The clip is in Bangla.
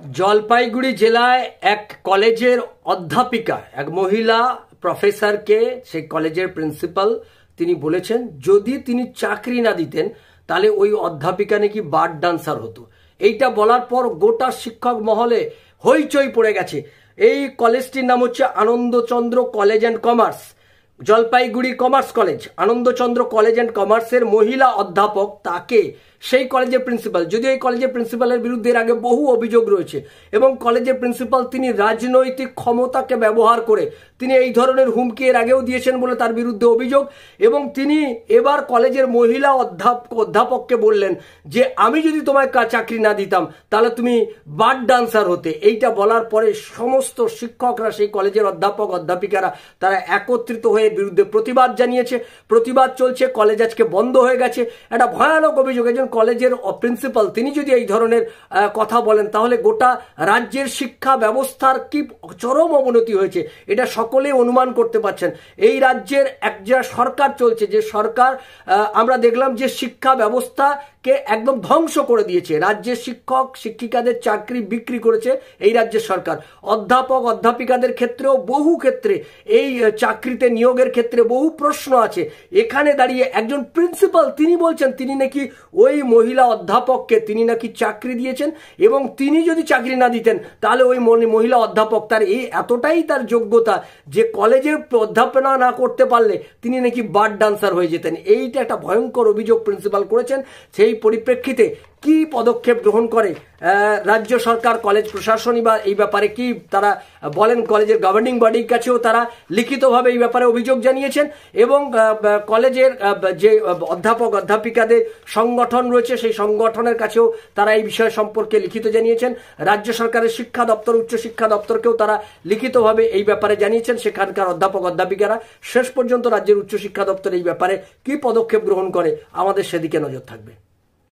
জলপাইগুড়ি জেলায় এক কলেজের অধ্যাপিকা, এক মহিলা প্রফেসরকে, সেই কলেজের প্রিন্সিপাল, তিনি বলেছেন যদি তিনি চাকরি না দিতেন তাহলে ওই অধ্যাপিকা নাকি বার ডান্সার হতো। এইটা বলার পর গোটা শিক্ষক মহলে হইচই পড়ে গেছে। এই কলেজটির নাম হচ্ছে Anandachandra college and commerce, Jalpaiguri commerce college. Anandachandra college and কমার্সের মহিলা অধ্যাপক, তাকে সেই কলেজের প্রিন্সিপাল, যদিও এই কলেজের প্রিন্সিপালের বিরুদ্ধে এর আগে বহু অভিযোগ রয়েছে, এবং কলেজের প্রিন্সিপাল তিনি রাজনৈতিক ক্ষমতাকে ব্যবহার করে তিনি এই ধরনের হুমকি এর আগেও দিয়েছেন বলে তার বিরুদ্ধে অভিযোগ। এবং তিনি এবার কলেজের মহিলা অধ্যাপককে বললেন যে আমি যদি তোমায় চাকরি না দিতাম তাহলে তুমি বার ডান্সার হতে। এইটা বলার পরে সমস্ত শিক্ষকরা, সেই কলেজের অধ্যাপক অধ্যাপিকারা, তারা একত্রিত হয়ে বিরুদ্ধে প্রতিবাদ জানিয়েছে। প্রতিবাদ চলছে, কলেজ আজকে বন্ধ হয়ে গেছে। একটা ভয়ানক অভিযোগ, একজন কলেজের প্রিন্সিপাল তিনি যদি এই ধরনের কথা বলেন তাহলে গোটা রাজ্যের শিক্ষা ব্যবস্থার কি চরম অবনতি হয়েছে এটা সকলে অনুমান করতে পারছেন। এই রাজ্যের একটা সরকার চলছে, যে সরকার আমরা দেখলাম যে শিক্ষা ব্যবস্থাকে একদম ধ্বংস করে দিয়েছে। রাজ্যের শিক্ষক শিক্ষিকাদের চাকরি বিক্রি করেছে এই রাজ্যের সরকার। অধ্যাপক অধ্যাপিকাদের ক্ষেত্রেও বহু ক্ষেত্রে এই চাকরিতে নিয়োগের ক্ষেত্রে বহু প্রশ্ন আছে। এখানে দাঁড়িয়ে একজন প্রিন্সিপাল তিনি বলছেন তিনি নাকি ওই মহিলা অধ্যাপককে তিনি নাকি চাকরি দিয়েছেন, এবং তিনি যদি চাকরি না দিতেন তাহলে ওই মহিলা অধ্যাপক তার এই এতটাই তার যোগ্যতা যে কলেজের অধ্যাপনা না করতে পারলে তিনি নাকি বার ডান্সার হয়ে যেতেন। এইটা একটা ভয়ঙ্কর অভিযোগ প্রিন্সিপাল করেছেন। সেই পরিপ্রেক্ষিতে কি পদক্ষেপ গ্রহণ করে রাজ্য সরকার, কলেজ প্রশাসনই বা এই ব্যাপারে কি তারা বলেন? কলেজের গভর্নিং বডির কাছেও তারা লিখিতভাবে এই ব্যাপারে অভিযোগ জানিয়েছেন, এবং কলেজের যে অধ্যাপক অধ্যাপিকাদের সংগঠন রয়েছে সেই সংগঠনের কাছেও তারা এই বিষয় সম্পর্কে লিখিত জানিয়েছেন। রাজ্য সরকারের শিক্ষা দপ্তর, উচ্চশিক্ষা দপ্তরকেও তারা লিখিতভাবে এই ব্যাপারে জানিয়েছেন। সেখানকার অধ্যাপক অধ্যাপিকারা শেষ পর্যন্ত রাজ্যের উচ্চশিক্ষা দপ্তর এই ব্যাপারে কি পদক্ষেপ গ্রহণ করে আমাদের সেদিকে নজর থাকবে।